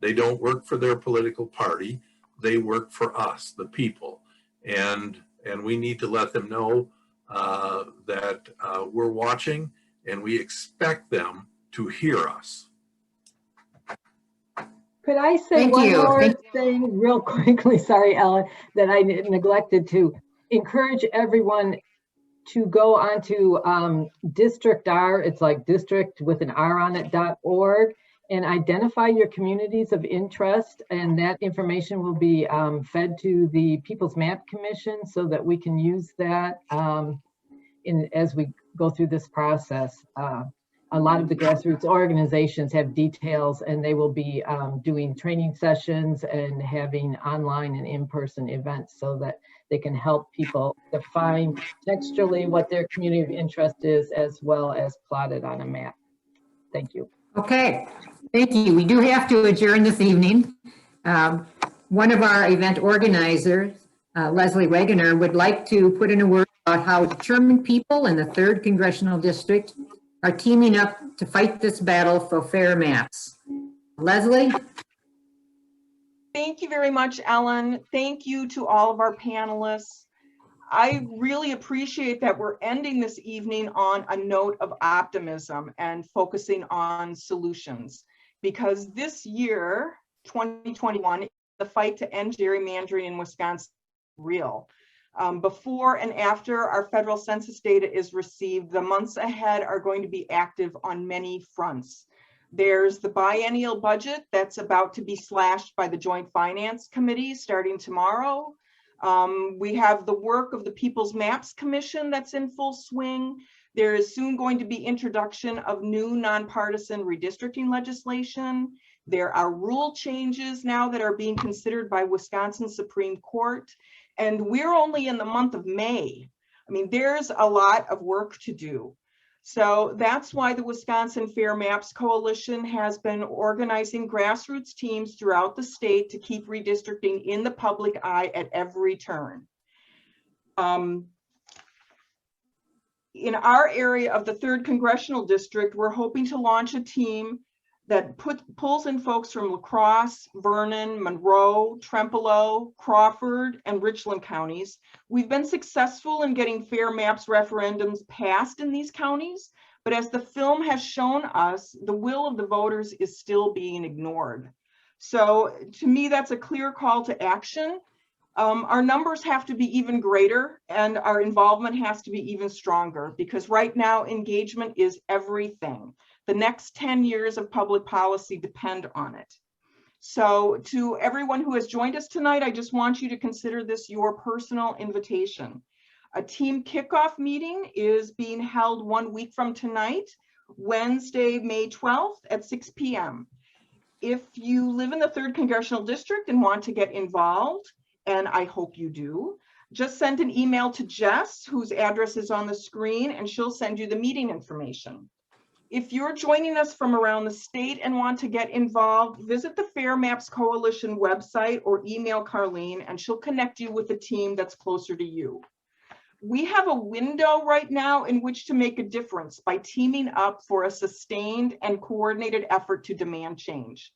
They don't work for their political party. They work for us, the people. And we need to let them know that we're watching, and we expect them to hear us. Could I say Thank one you. more thing real quickly? Sorry, Ellen, that I neglected to encourage everyone to go onto District R. It's like district with an R on it.org, and identify your communities of interest. And that information will be fed to the People's Map Commission so that we can use that as we go through this process. A lot of the grassroots organizations have details, and they will be doing training sessions and having online and in-person events so that they can help people define textually what their community of interest is, as well as plot it on a map. Thank you. Okay, thank you. We do have to adjourn this evening. One of our event organizers, Leslie Wegener, would like to put in a word about how determined people in the 3rd Congressional District are teaming up to fight this battle for fair maps. Leslie? Thank you very much, Ellen. Thank you to all of our panelists. I really appreciate that we're ending this evening on a note of optimism and focusing on solutions, because this year, 2021, the fight to end gerrymandering in Wisconsin is real. Before and after our federal census data is received, the months ahead are going to be active on many fronts. There's the biennial budget that's about to be slashed by the Joint Finance Committee starting tomorrow. We have the work of the People's Maps Commission that's in full swing. There is soon going to be introduction of new nonpartisan redistricting legislation. There are rule changes now that are being considered by Wisconsin Supreme Court. And we're only in the month of May. I mean, there's a lot of work to do. So that's why the Wisconsin Fair Maps Coalition has been organizing grassroots teams throughout the state to keep redistricting in the public eye at every turn. In our area of the 3rd Congressional District, we're hoping to launch a team that pulls in folks from La Crosse, Vernon, Monroe, Trempealeau, Crawford, and Richland counties. We've been successful in getting fair maps referendums passed in these counties, but as the film has shown us, the will of the voters is still being ignored. So to me, that's a clear call to action. Our numbers have to be even greater, and our involvement has to be even stronger, because right now engagement is everything. The next 10 years of public policy depend on it. So to everyone who has joined us tonight, I just want you to consider this your personal invitation. A team kickoff meeting is being held 1 week from tonight, Wednesday, May 12th at 6 p.m. If you live in the 3rd Congressional District and want to get involved, and I hope you do, just send an email to Jess, whose address is on the screen, and she'll send you the meeting information. If you're joining us from around the state and want to get involved, visit the Fair Maps Coalition website or email Carlene, and she'll connect you with a team that's closer to you. We have a window right now in which to make a difference by teaming up for a sustained and coordinated effort to demand change.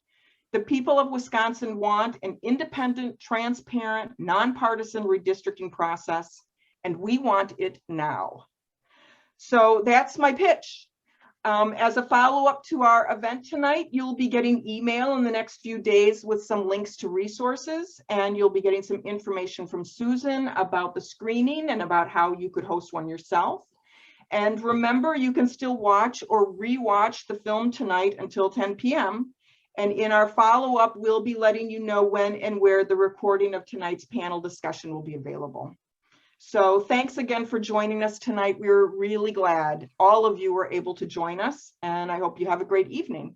The people of Wisconsin want an independent, transparent, nonpartisan redistricting process, and we want it now. So that's my pitch. As a follow-up to our event tonight, you'll be getting email in the next few days with some links to resources, and you'll be getting some information from Susan about the screening and about how you could host one yourself. And remember, you can still watch or re-watch the film tonight until 10 p.m. And in our follow-up, we'll be letting you know when and where the recording of tonight's panel discussion will be available. So thanks again for joining us tonight. We're really glad all of you were able to join us, and I hope you have a great evening.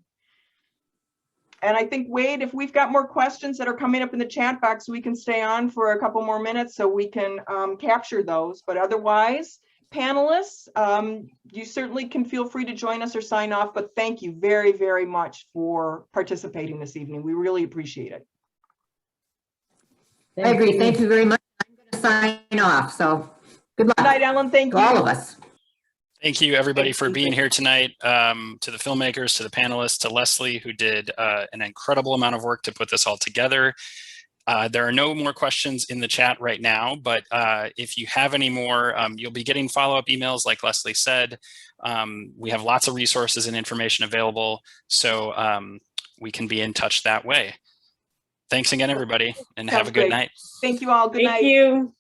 And I think, Wade, if we've got more questions that are coming up in the chat box, we can stay on for a couple more minutes so we can capture those. But otherwise, panelists, you certainly can feel free to join us or sign off, but thank you very, very much for participating this evening. We really appreciate it. I agree. Thank you very much. I'm going to sign off. So good luck. Good night, Ellen. Thank to you. all of us. Thank you, everybody, for being here tonight. To the filmmakers, to the panelists, to Leslie, who did an incredible amount of work to put this all together. There are no more questions in the chat right now, but if you have any more, you'll be getting follow-up emails like Leslie said. We have lots of resources and information available, so we can be in touch that way. Thanks again, everybody, and have a good night. Thank you all. Good night. Thank you.